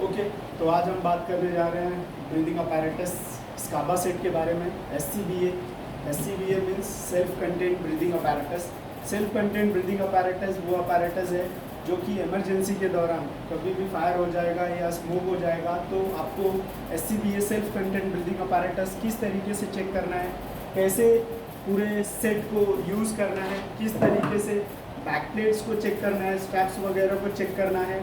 Okay, तो आज हम बात करने जा रहे हैं ब्रीदिंग अपैरेटस स्काबा सेट के बारे में। S C B A means self content breathing apparatus. Self content breathing apparatus वो अपैरेटस है जो कि इमरजेंसी के दौरान कभी भी फायर हो जाएगा या स्मोक हो जाएगा तो आपको SCBA self content breathing apparatus किस तरीके से चेक करना है, कैसे पूरे सेट को यूज़ करना है, किस तरीके से बैक प्लेट्स को चेक करना है, स्ट्रैप्स वगैरह को चेक करना है।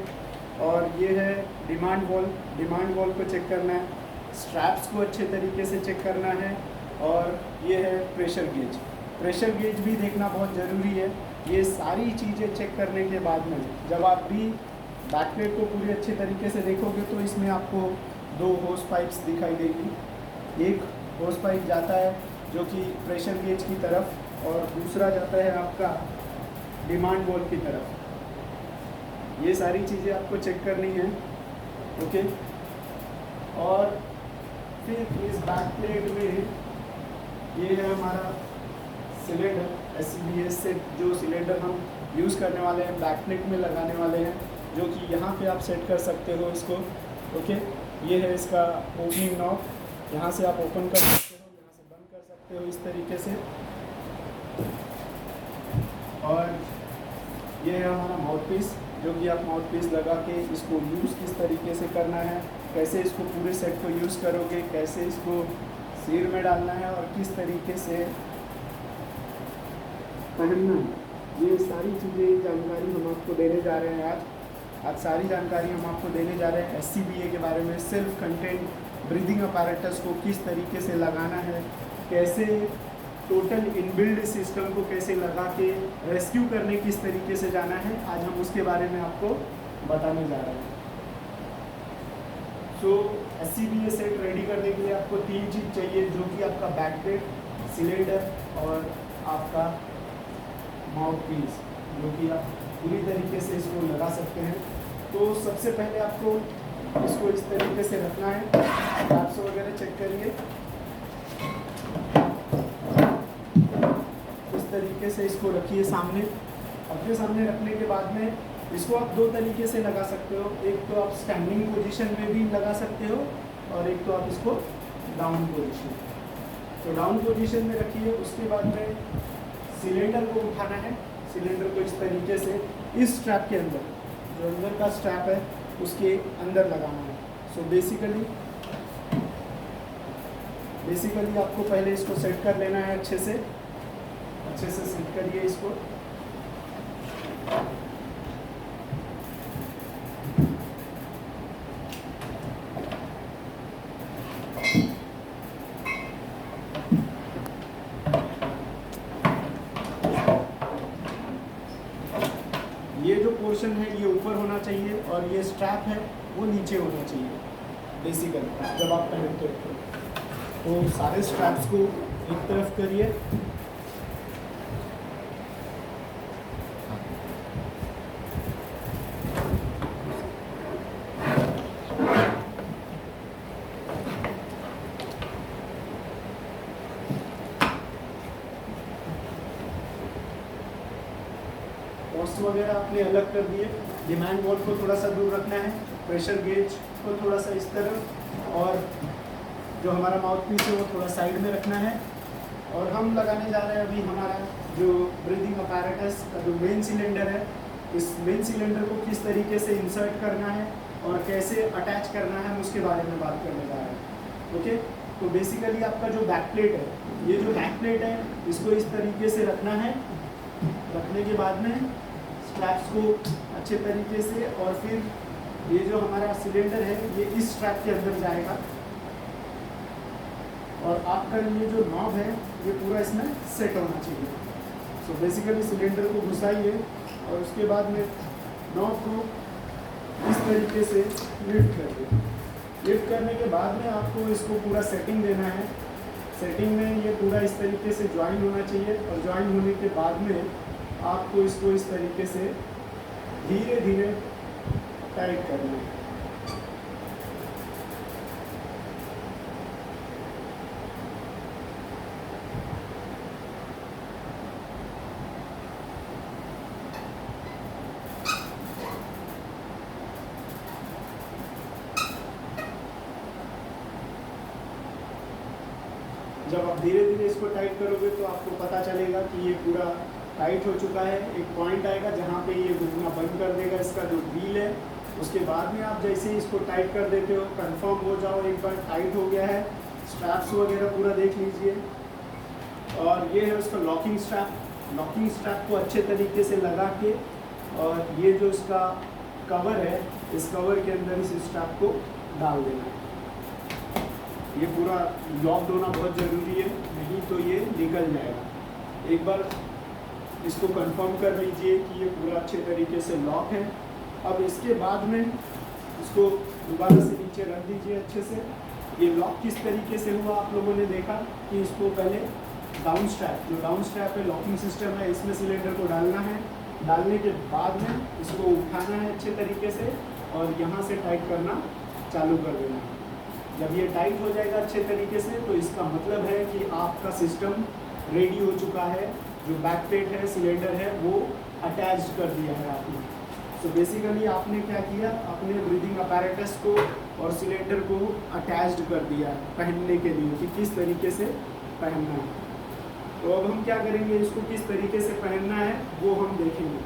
और ये है डिमांड वॉल को चेक करना है, स्ट्रैप्स को अच्छे तरीके से चेक करना है। और ये है प्रेशर गेज भी देखना बहुत ज़रूरी है। ये सारी चीज़ें चेक करने के बाद में जब आप भी बैक प्लेट को पूरे अच्छे तरीके से देखोगे तो इसमें आपको 2 होस पाइप्स दिखाई देगी। एक होस पाइप जाता है जो कि प्रेशर गेज की तरफ और दूसरा जाता है आपका डिमांड वॉल की तरफ। ये सारी चीज़ें आपको चेक करनी है। ओके, और फिर इस बैक प्लेट में ये है हमारा सिलेंडर SCBA से जो सिलेंडर हम यूज़ करने वाले हैं बैक प्लेट में लगाने वाले हैं, जो कि यहाँ पे आप सेट कर सकते हो इसको। ओके, ये है इसका ओपनिंग नॉब, यहाँ से आप ओपन कर सकते हो, यहाँ से बंद कर सकते हो इस तरीके से। और ये है हमारा माउथ पीस, जो कि आप माउथ पीस लगा के इसको यूज़ किस तरीके से करना है, कैसे इसको पूरे सेट को यूज़ करोगे, कैसे इसको सिर में डालना है और किस तरीके से पहनना है। ये सारी चीज़ें जानकारी हम आपको देने जा रहे हैं आज सारी जानकारी हम आपको देने जा रहे हैं SCBA के बारे में। सेल्फ कंटेंट ब्रीदिंग अपैरेटस को किस तरीके से लगाना है, कैसे टोटल इनबिल्ड सिस्टम को कैसे लगा के रेस्क्यू करने किस तरीके से जाना है, आज हम उसके बारे में आपको बताने जा रहे हैं। सो SCBA सेट रेडी करने के लिए आपको 3 चीज़ चाहिए, जो कि आपका बैक प्लेट, सिलेंडर और आपका माउथ पीस, जो कि आप पूरी तरीके से इसको लगा सकते हैं। तो सबसे पहले आपको इसको इस तरीके से रखना है। स्ट्रैप्स वगैरह चेक करिए, इस तरीके से इसको रखिए सामने। अपने सामने रखने के बाद में इसको आप 2 तरीके से लगा सकते हो। एक तो आप स्टैंडिंग पोजीशन में भी लगा सकते हो और एक तो आप इसको डाउन पोजीशन। तो डाउन पोजीशन में रखिए, उसके बाद में सिलेंडर को उठाना है। सिलेंडर को इस तरीके से इस स्ट्रैप के अंदर, जो अंदर का स्ट्रैप है उसके अंदर लगाना है। सो बेसिकली आपको पहले इसको सेट कर लेना है अच्छे से सेट करिए इसको। ये जो पोर्शन है ये ऊपर होना चाहिए और ये स्ट्रैप है वो नीचे होना चाहिए बेसिकली जब आप पहनते हो। तो सारे स्ट्रैप्स को एक तरफ करिए। पोस्ट वगैरह आपने अलग कर दिए। डिमांड वॉल को थोड़ा सा दूर रखना है, प्रेशर गेज को थोड़ा सा इस तरफ, और जो हमारा माउथ पीस है वो थोड़ा साइड में रखना है। और हम लगाने जा रहे हैं अभी हमारा जो ब्रीदिंग अपैरेटस का जो मेन सिलेंडर है, इस मेन सिलेंडर को किस तरीके से इंसर्ट करना है और कैसे अटैच करना है, हम उसके बारे में बात करने जा रहे हैं। ओके, तो बेसिकली आपका जो बैक प्लेट है, ये जो बैक प्लेट है इसको इस तरीके से रखना है। रखने के बाद में स्ट्रैप्स को अच्छे तरीके से, और फिर ये जो हमारा सिलेंडर है ये इस स्ट्रैप के अंदर जाएगा और आपका ये जो नॉब है ये पूरा इसमें सेट होना चाहिए। सो बेसिकली सिलेंडर को घुसाइए और उसके बाद में नॉब को इस तरीके से लिफ्ट करिए। लिफ्ट करने के बाद में आपको इसको पूरा सेटिंग देना है। सेटिंग में ये पूरा इस तरीके से ज्वाइन होना चाहिए और ज्वाइन होने के बाद में आपको इसको इस तरीके से धीरे धीरे टाइट करना है। जब आप धीरे धीरे इसको टाइट करोगे तो आपको पता चलेगा कि ये पूरा टाइट हो चुका है। एक पॉइंट आएगा जहाँ पे ये घूमना बंद कर देगा इसका जो व्हील है। उसके बाद में आप जैसे ही इसको टाइट कर देते हो, कंफर्म हो जाओ एक बार टाइट हो गया है। स्ट्रैप्स वगैरह पूरा देख लीजिए। और ये है उसका लॉकिंग स्ट्रैप। लॉकिंग स्ट्रैप को अच्छे तरीके से लगा के, और ये जो इसका कवर है, इस कवर के अंदर इस स्ट्रैप को डाल देना है। ये पूरा लॉक्ड होना बहुत ज़रूरी है, नहीं तो ये निकल जाएगा। एक बार इसको कंफर्म कर लीजिए कि ये पूरा अच्छे तरीके से लॉक है। अब इसके बाद में इसको दोबारा से नीचे रख दीजिए अच्छे से। ये लॉक किस तरीके से हुआ आप लोगों ने देखा कि इसको पहले डाउन स्ट्रैप, जो डाउन स्ट्रैप है लॉकिंग सिस्टम है, इसमें सिलेंडर को डालना है। डालने के बाद में इसको उठाना है अच्छे तरीके से और यहाँ से टाइट करना चालू कर देना है। जब ये टाइट हो जाएगा अच्छे तरीके से तो इसका मतलब है कि आपका सिस्टम रेडी हो चुका है। जो बैक प्लेट है, सिलेंडर है, वो अटैच कर दिया है आपने। तो बेसिकली आपने क्या किया, अपने ब्रीदिंग अपैरेटस को और सिलेंडर को अटैच्ड कर दिया पहनने के लिए कि किस तरीके से पहनना है। तो अब हम क्या करेंगे, इसको किस तरीके से पहनना है वो हम देखेंगे।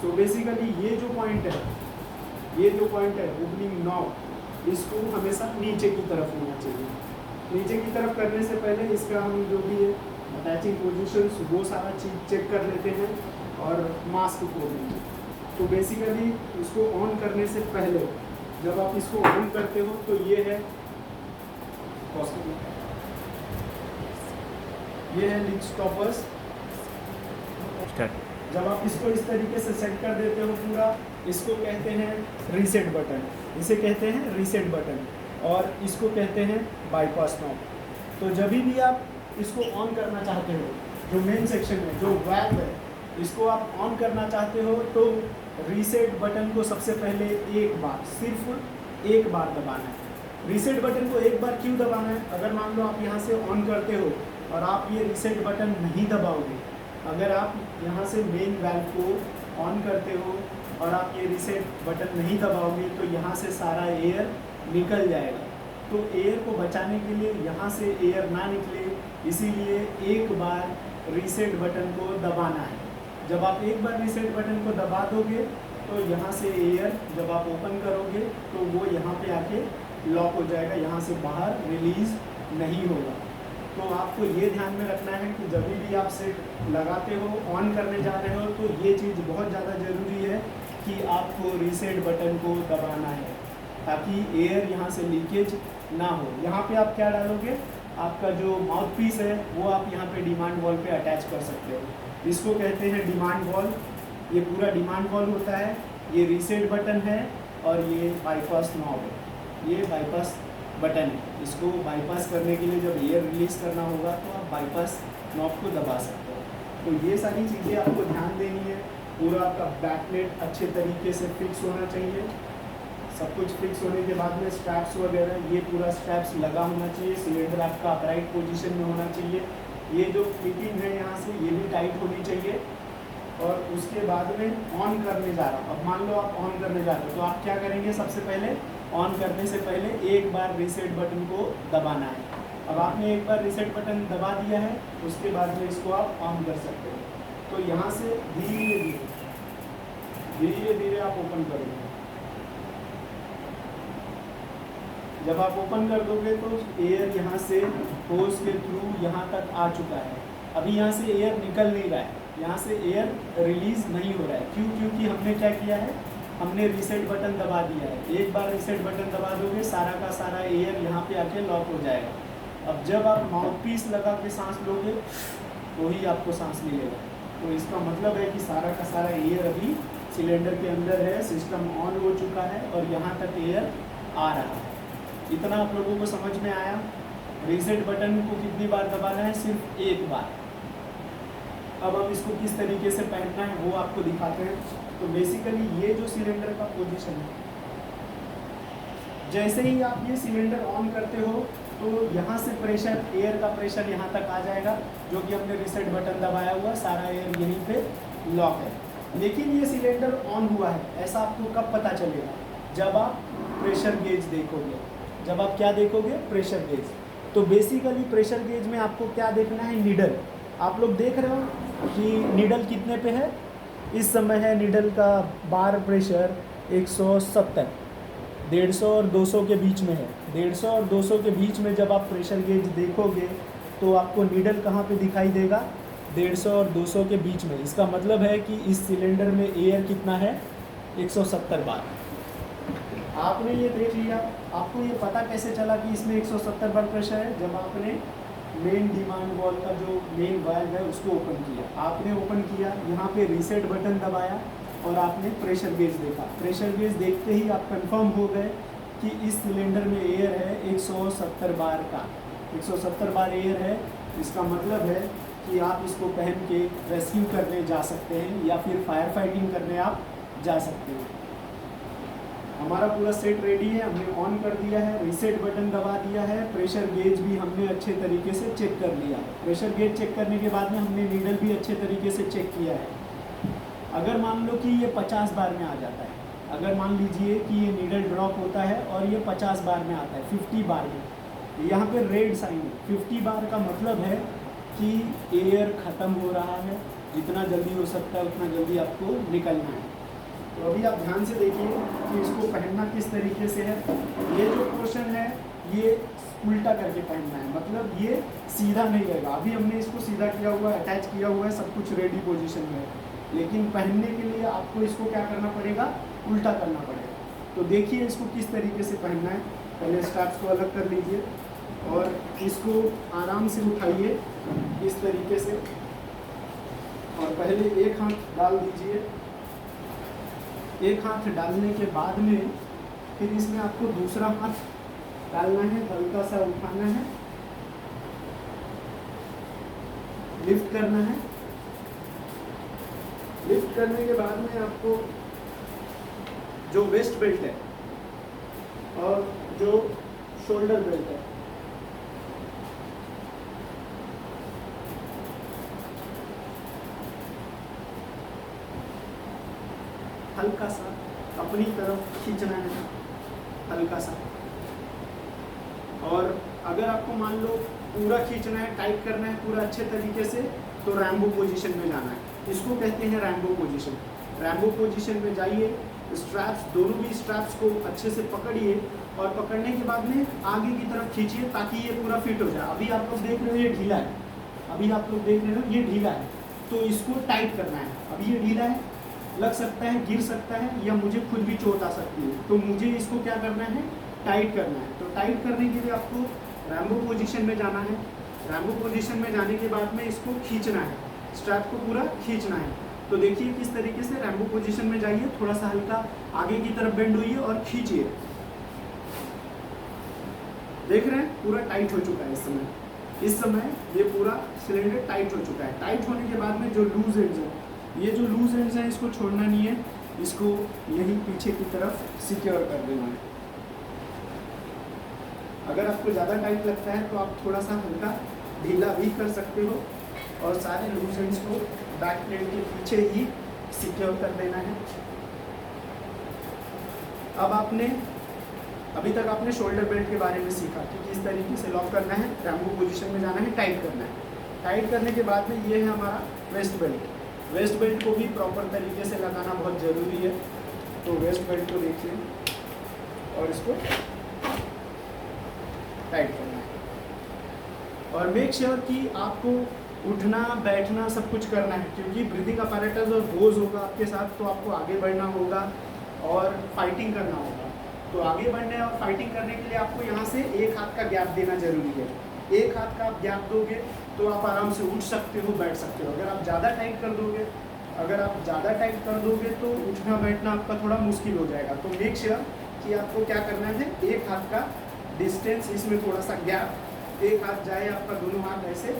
तो बेसिकली ये जो पॉइंट है ओपनिंग नॉब, इसको हमेशा नीचे की तरफ होना चाहिए। नीचे की तरफ करने से पहले इसका हम जो भी है अटैचिंग पोजीशंस वो सारा चीज़ चेक कर लेते हैं और मास्क खोल लेंगे। तो बेसिकली इसको ऑन करने से पहले जब आप इसको ऑन करते हो तो ये है लिंक स्टॉपर्स। जब आप इसको इस तरीके से सेट कर देते हो पूरा, इसको कहते हैं रीसेट बटन। इसे कहते हैं रीसेट बटन और इसको कहते हैं बाईपास नॉब। तो जब भी आप इसको ऑन करना चाहते हो, जो मेन सेक्शन है, जो वाल्व है, इसको आप ऑन करना चाहते हो तो रीसेट बटन को सबसे पहले एक बार, सिर्फ एक बार दबाना है। रीसेट बटन को एक बार क्यों दबाना है? अगर मान लो आप यहाँ से ऑन करते हो और आप ये रीसेट बटन नहीं दबाओगे, अगर आप यहाँ से मेन वाल्व को ऑन करते हो और आप ये रीसेट बटन नहीं दबाओगे तो यहाँ से सारा एयर निकल जाएगा। तो एयर को बचाने के लिए, यहाँ से एयर ना निकले, इसीलिए एक बार रीसेट बटन को दबाना है। जब आप एक बार रीसेट बटन को दबा दोगे तो यहाँ से एयर जब आप ओपन करोगे तो वो यहाँ पे आके लॉक हो जाएगा, यहाँ से बाहर रिलीज़ नहीं होगा। तो आपको ये ध्यान में रखना है कि जब भी आप सेट लगाते हो, ऑन करने जा रहे हो, तो ये चीज़ बहुत ज़्यादा ज़रूरी है कि आपको रीसेट बटन को दबाना है ताकि एयर यहाँ से लीकेज ना हो। यहाँ पे आप क्या डालोगे, आपका जो माउथ पीस है वो आप यहाँ पे डिमांड वॉल पे अटैच कर सकते हो। इसको कहते हैं डिमांड वॉल। ये पूरा डिमांड वॉल होता है। ये रीसेट बटन है और ये बाईपास नॉब है। ये बाईपास बटन है। इसको बाईपास करने के लिए जब एयर रिलीज़ करना होगा तो आप बाईपास नॉब को दबा सकते हो। तो ये सारी चीज़ें आपको ध्यान देनी है। पूरा आपका बैक प्लेट अच्छे तरीके से फिक्स होना चाहिए। सब कुछ फिक्स होने के बाद में स्ट्रैप्स वगैरह, ये पूरा स्ट्रैप्स लगा होना चाहिए। सिलेंडर आपका अपराइट पोजीशन में होना चाहिए। ये जो फिटिंग है यहाँ से, ये भी टाइट होनी चाहिए। और उसके बाद में ऑन करने जा रहा हूँ। अब मान लो आप ऑन करने जा रहे हो तो आप क्या करेंगे, सबसे पहले ऑन करने से पहले एक बार रीसेट बटन को दबाना है। अब आपने एक बार रीसेट बटन दबा दिया है, उसके बाद में इसको आप ऑन कर सकते हो। तो यहाँ से धीरे धीरे आप ओपन करोगे। जब आप ओपन कर दोगे तो एयर यहाँ से होस के थ्रू यहाँ तक आ चुका है। अभी यहाँ से एयर निकल नहीं रहा है, यहाँ से एयर रिलीज़ नहीं हो रहा है। क्यों? क्योंकि हमने क्या किया है, हमने रीसेट बटन दबा दिया है। एक बार रीसेट बटन दबा दोगे सारा का सारा एयर यहाँ पे आके लॉक हो जाएगा। अब जब आप माउथ पीस लगा के सांस लोगे तो ही आपको सांस मिलेगा। तो इसका मतलब है कि सारा का सारा एयर अभी सिलेंडर के अंदर है, सिस्टम ऑन हो चुका है और यहाँ तक एयर आ रहा है। इतना आप लोगों को समझ में आया। रीसेट बटन को कितनी बार दबाना है? सिर्फ एक बार। अब हम इसको किस तरीके से पहनना है वो आपको दिखाते हैं। तो बेसिकली ये जो सिलेंडर का पोजीशन है, जैसे ही आप ये सिलेंडर ऑन करते हो तो यहाँ से प्रेशर, एयर का प्रेशर यहाँ तक आ जाएगा, जो कि हमने रीसेट बटन दबाया हुआ, सारा एयर यहीं पे लॉक है। लेकिन ये सिलेंडर ऑन हुआ है, ऐसा आपको कब पता चलेगा? जब आप प्रेशर गेज देखोगे। जब आप क्या देखोगे? Pressure gauge. तो बेसिकली प्रेशर गेज में आपको क्या देखना है, नीडल। आप लोग देख रहे हो कि नीडल कितने पे है, इस समय है नीडल का बार प्रेशर 170, 150 और 200 के बीच में है। 150 और 200 के बीच में जब आप प्रेशर गेज देखोगे तो आपको नीडल कहाँ पे दिखाई देगा, 150 और 200 के बीच में। इसका मतलब है कि इस सिलेंडर में एयर कितना है, 170 बार। आपने ये देख लिया, आपको ये पता कैसे चला कि इसमें 170 बार प्रेशर है, जब आपने मेन डिमांड वॉल का जो मेन वाल्व है उसको ओपन किया। आपने ओपन किया, यहाँ पे रीसेट बटन दबाया और आपने प्रेशर गेज देखा। प्रेशर गेज देखते ही आप कंफर्म हो गए कि इस सिलेंडर में एयर है 170 बार का, 170 बार एयर है। इसका मतलब है कि आप इसको पहन के रेस्क्यू करने जा सकते हैं या फिर फायर फाइटिंग करने आप जा सकते हैं। हमारा पूरा सेट रेडी है, हमने ऑन कर दिया है, रीसेट बटन दबा दिया है, प्रेशर गेज भी हमने अच्छे तरीके से चेक कर लिया है। प्रेशर गेज चेक करने के बाद में हमने नीडल भी अच्छे तरीके से चेक किया है। अगर मान लो कि ये 50 बार में आ जाता है, अगर मान लीजिए कि ये नीडल ड्रॉप होता है और ये 50 बार में आता है, 50 बार में, यहाँ पे रेड साइन है। 50 बार का मतलब है कि एयर ख़त्म हो रहा है, जितना जल्दी हो सकता है उतना जल्दी आपको निकलना है। तो अभी आप ध्यान से देखिए कि इसको पहनना किस तरीके से है। ये जो पोर्शन है ये उल्टा करके पहनना है, मतलब ये सीधा नहीं रहेगा। अभी हमने इसको सीधा किया हुआ है, अटैच किया हुआ है, सब कुछ रेडी पोजीशन में है, लेकिन पहनने के लिए आपको इसको क्या करना पड़ेगा, उल्टा करना पड़ेगा। तो देखिए इसको किस तरीके से पहनना है। पहले स्ट्रैप्स को अलग कर लीजिए और इसको आराम से उठाइए इस तरीके से, और पहले एक हाथ डाल दीजिए। एक हाथ डालने के बाद में फिर इसमें आपको दूसरा हाथ डालना है, हल्का सा उठाना है, लिफ्ट करना है। लिफ्ट करने के बाद में आपको जो वेस्ट बेल्ट है और जो शोल्डर बेल्ट है, हल्का सा अपनी तरफ खींचना है, हल्का सा। और अगर आपको मान लो पूरा खींचना है, टाइट करना है पूरा अच्छे तरीके से, तो रैम्बो पोजीशन में जाना है। इसको कहते हैं रैम्बो पोजीशन। रैम्बो पोजीशन में जाइए, स्ट्रैप्स, दोनों भी स्ट्रैप्स को अच्छे से पकड़िए और पकड़ने के बाद में आगे की तरफ खींचिए ताकि ये पूरा फिट हो जाए। अभी आप लोग देख रहे हो ये ढीला है, अभी आप लोग देख रहे हो ये ढीला है, तो इसको टाइट करना है। अभी ये ढीला है, लग सकता है, गिर सकता है, या मुझे खुद भी चोट आ सकती है, तो मुझे इसको क्या करना है, टाइट करना है। तो टाइट करने के लिए आपको रैम्बो पोजीशन में जाना है। रैम्बो पोजीशन में जाने के बाद में इसको खींचना है, स्ट्रैप को पूरा खींचना है। तो देखिए किस तरीके से रैम्बो पोजीशन में जाइए, थोड़ा सा हल्का आगे की तरफ बेंड होइए और खींचिए। देख रहे हैं पूरा टाइट हो चुका है इस समय ये पूरा सिलेंडर टाइट हो चुका है। टाइट होने के बाद में जो लूज एंड्स है, ये जो लूज एंड्स हैं इसको छोड़ना नहीं है, इसको यहीं पीछे की तरफ सिक्योर कर देना है। अगर आपको ज़्यादा टाइट लगता है तो आप थोड़ा सा हल्का ढीला भी कर सकते हो, और सारे लूज एंड्स को बैक प्लेट के पीछे ही सिक्योर कर देना है। अभी तक आपने शोल्डर बेल्ट के बारे में सीखा कि किस तरीके से लॉक करना है, रैम्बो पोजीशन में जाना है, टाइट करना है। टाइट करने के बाद में ये है हमारा वेस्ट बेल्ट। वेस्ट बेल्ट को भी प्रॉपर तरीके से लगाना बहुत ज़रूरी है। तो वेस्ट बेल्ट को देखिए और इसको टाइट करना है, और मेक श्योर कि आपको उठना बैठना सब कुछ करना है, क्योंकि ब्रीदिंग अपैरेटस और होज होगा आपके साथ, तो आपको आगे बढ़ना होगा और फाइटिंग करना होगा। तो आगे बढ़ने और फाइटिंग करने के लिए आपको यहाँ से एक हाथ का गैप देना जरूरी है। एक हाथ का आप गैप दोगे तो आप आराम से उठ सकते हो, बैठ सकते हो। अगर आप ज़्यादा टाइट कर दोगे तो उठना बैठना आपका थोड़ा मुश्किल हो जाएगा। तो मेक श्योर कि आपको क्या करना है, एक हाथ का डिस्टेंस, इसमें थोड़ा सा गैप, एक हाथ जाए आपका, दोनों हाथ ऐसे,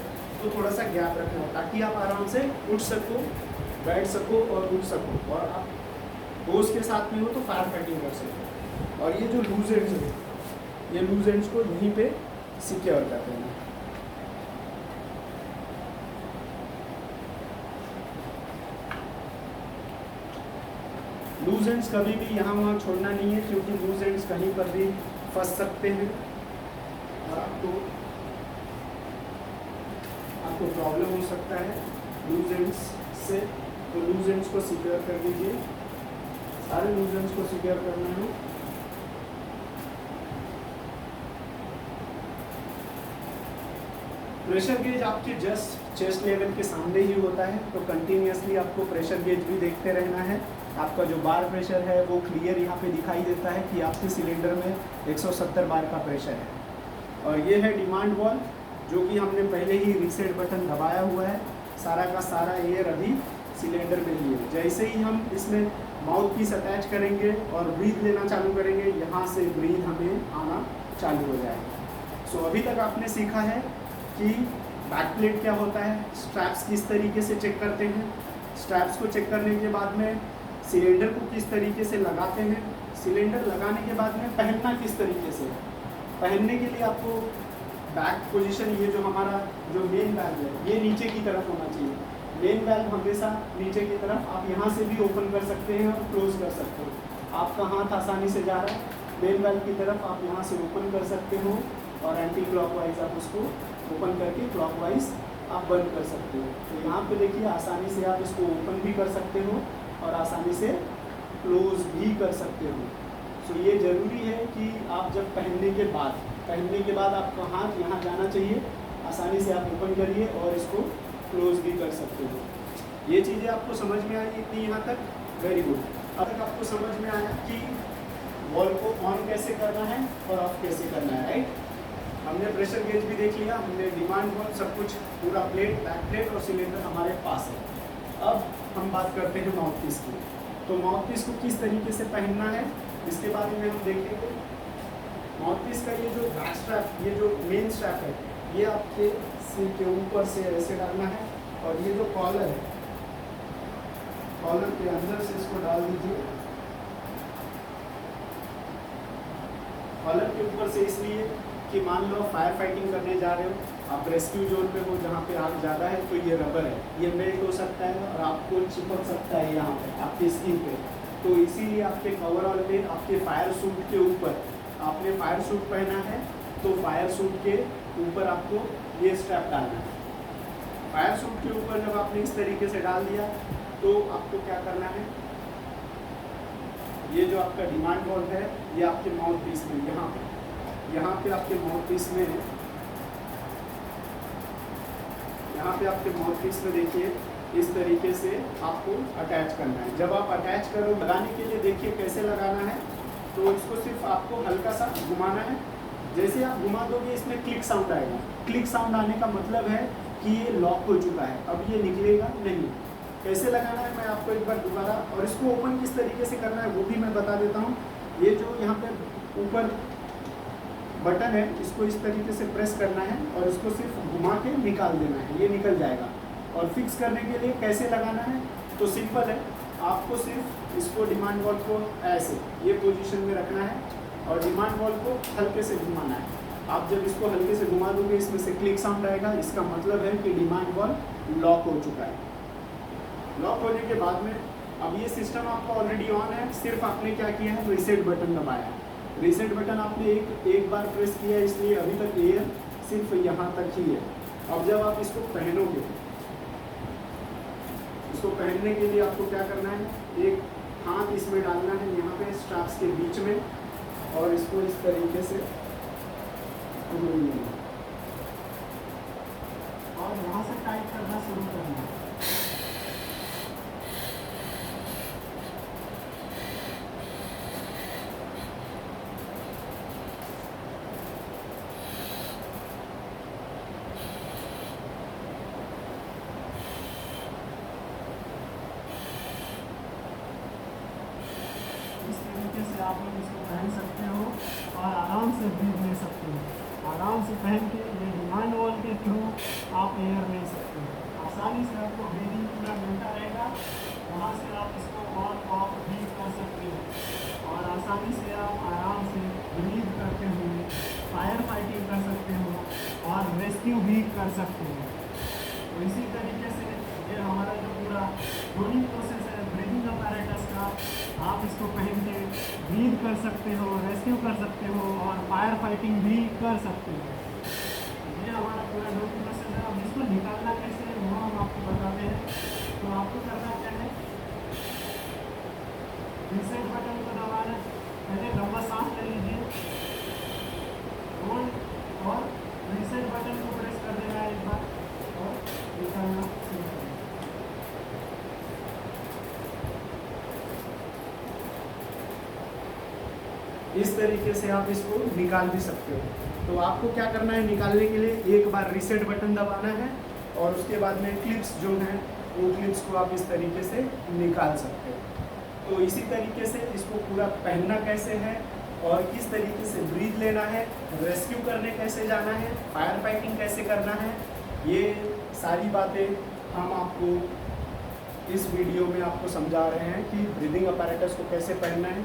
तो थोड़ा सा गैप रखना हो ताकि आप आराम से उठ सको, बैठ सको और उठ सको, और आप होज के साथ में हो तो फायर फाइटिंग कर सको। और ये जो लूज एंड्स है, ये लूज एंड्स को यहीं पे सिक्योर कर देना। लूज एंड्स कभी भी यहाँ वहाँ छोड़ना नहीं है, क्योंकि लूज एंड्स कहीं पर भी फंस सकते हैं और आपको आपको प्रॉब्लम हो सकता है लूज एंड्स से, तो लूज एंड्स को सिक्योर कर दीजिए, सारे लूज एंड्स को सिक्योर करना है। प्रेशर गेज आपके जस्ट चेस्ट लेवल के सामने ही होता है, तो कंटिन्यूसली आपको प्रेशर गेज भी देखते रहना है। आपका जो बार प्रेशर है वो क्लियर यहाँ पे दिखाई देता है कि आपके सिलेंडर में 170 बार का प्रेशर है। और ये है डिमांड वाल्व जो कि हमने पहले ही रीसेट बटन दबाया हुआ है। सारा का सारा एयर अभी सिलेंडर में ही है। जैसे ही हम इसमें माउथ पीस अटैच करेंगे और ब्रीथ लेना चालू करेंगे, यहाँ से ब्रीथ हमें आना चालू हो जाएगा। सो अभी तक आपने सीखा है कि बैक प्लेट क्या होता है, स्ट्रैप्स किस तरीके से चेक करते हैं, स्ट्रैप्स को चेक करने के बाद में सिलेंडर को किस तरीके से लगाते हैं, सिलेंडर लगाने के बाद में पहनना किस तरीके से। पहनने के लिए आपको बैक पोजीशन, ये जो हमारा जो मेन वाल्व है ये नीचे की तरफ होना चाहिए। मेन वाल्व हमेशा नीचे की तरफ, आप यहाँ से भी ओपन कर सकते हैं और क्लोज कर सकते हो। आपका हाथ आसानी से जा रहा है मेन वाल्व की तरफ, आप यहाँ से ओपन कर सकते हो और एंटी क्लॉकवाइज आप उसको ओपन करके क्लॉकवाइज आप बंद कर सकते हो। तो यहाँ पे देखिए आसानी से आप इसको ओपन भी कर सकते हो और आसानी से क्लोज भी कर सकते हो। सो ये ज़रूरी है कि आप जब पहनने के बाद आपका हाथ यहाँ जाना चाहिए, आसानी से आप ओपन करिए और इसको क्लोज भी कर सकते हो। ये चीज़ें आपको समझ में आई इतनी यहाँ तक? Very good. अब तक आपको समझ में आया कि वॉल को ऑन कैसे करना है और ऑफ कैसे करना है, राइट? हमने प्रेशर गेज भी देख लिया, हमने डिमांड वॉल्व, सब कुछ पूरा प्लेट, बैक प्लेट और सिलेंडर हमारे पास है। अब हम बात करते हैं माउथ पीस की। तो माउथ पीस को किस तरीके से पहनना है इसके बारे में हम देखेंगे। माउथ पीस का ये जो बैक स्ट्रैप, ये जो मेन स्ट्रैप है, ये आपके सिर के ऊपर से ऐसे डालना है और ये जो कॉलर है, कॉलर के अंदर से इसको डाल दीजिए। कॉलर के ऊपर से इसलिए कि मान लो फायर फाइटिंग करने जा रहे हो, आप रेस्क्यू जोन पे हो जहाँ पे आग ज़्यादा है, तो ये रबर है, ये मेल्ट हो सकता है और आपको चिपक सकता है यहाँ पे आपकी स्किन पे। तो इसीलिए आपके कवरऑल पे, आपके फायर सूट के ऊपर, आपने फायर सूट पहना है तो फायर सूट के ऊपर आपको ये स्ट्रैप डालना है। फायर सूट के ऊपर जब आपने इस तरीके से डाल दिया तो आपको क्या करना है, ये जो आपका डिमांड वॉल्व है ये आपके माउथ पीस में यहाँ पे आपके माउथ पीस में, यहाँ पे आपके माउथ पीस में देखिए इस तरीके से आपको अटैच करना है। जब आप अटैच करो, लगाने के लिए देखिए कैसे लगाना है। तो इसको सिर्फ आपको हल्का सा घुमाना है। जैसे आप घुमा दोगे इसमें क्लिक साउंड आएगा। क्लिक साउंड आने का मतलब है कि ये लॉक हो चुका है, अब ये निकलेगा नहीं। कैसे लगाना है मैं आपको एक बार दोबारा, और इसको ओपन किस तरीके से करना है वो भी मैं बता देता हूँ। ये जो यहाँ पे ऊपर बटन है इसको इस तरीके से प्रेस करना है और इसको सिर्फ घुमा के निकाल देना है, ये निकल जाएगा। और फिक्स करने के लिए कैसे लगाना है तो सिंपल है, आपको सिर्फ इसको डिमांड वॉल्व को ऐसे ये पोजीशन में रखना है और डिमांड वॉल्व को हल्के से घुमाना है। आप जब इसको हल्के से घुमा दोगे इसमें से क्लिक साउंड आएगा, इसका मतलब है कि डिमांड वॉल्व लॉक हो चुका है। लॉक होने के बाद में अब ये सिस्टम आपका ऑलरेडी ऑन है, सिर्फ आपने क्या किया है, रीसेट बटन दबाया है। रीसेट बटन आपने एक बार प्रेस किया है, इसलिए अभी तक एयर सिर्फ यहाँ तक ही है। अब जब आप इसको पहनोगे, इसको पहनने के लिए आपको क्या करना है, एक हाथ इसमें डालना है यहाँ पे स्ट्रैप्स के बीच में और इसको इस तरीके से और यहाँ से टाइट करना शुरू करना है। आप लोग इसको पहन सकते हो और आराम से ब्रीथ ले सकते हो। आराम से पहन के ये डिमांड वॉल के थ्रू आप एयर ले सकते हो। आसानी से आपको ब्रीदिंग पूरा मिलता रहेगा। वहाँ से आप इसको ऑन ऑफ भी कर सकते हो और आसानी से आप आराम से ब्रीथ करते हुए फायर फाइटिंग कर सकते हो और रेस्क्यू भी कर सकते हो। तो इसी तरीके से ये हमारा जो पूरा ब्रीदिंग प्रोसेस है, ब्रीदिंग अपैरेटस का, आप इसको पहन के ब्रीथ कर सकते हो, रेस्क्यू कर सकते हो और फायर फाइटिंग भी कर सकते हो। ये हमारा पूरा डोपिंग प्रोसेस है। अब इसको निकालना कैसे है वो हम आपको बताते हैं। तो आपको करना क्या है, रीसेट बटन को दबाना, पहले लंबा सांस ले लीजिए, होल्ड और रीसेट बटन को प्रेस कर देना एक बार और निकालना शुरू कर देना। इस तरीके से आप इसको निकाल भी सकते हो। तो आपको क्या करना है, निकालने के लिए एक बार रीसेट बटन दबाना है और उसके बाद में क्लिप्स जो हैं वो क्लिप्स को आप इस तरीके से निकाल सकते हो। तो इसी तरीके से इसको पूरा पहनना कैसे है और किस तरीके से ब्रीथ लेना है, रेस्क्यू करने कैसे जाना है, फायर फाइटिंग कैसे करना है, ये सारी बातें हम आपको इस वीडियो में आपको समझा रहे हैं कि ब्रीदिंग अपैरेटस को कैसे पहनना है,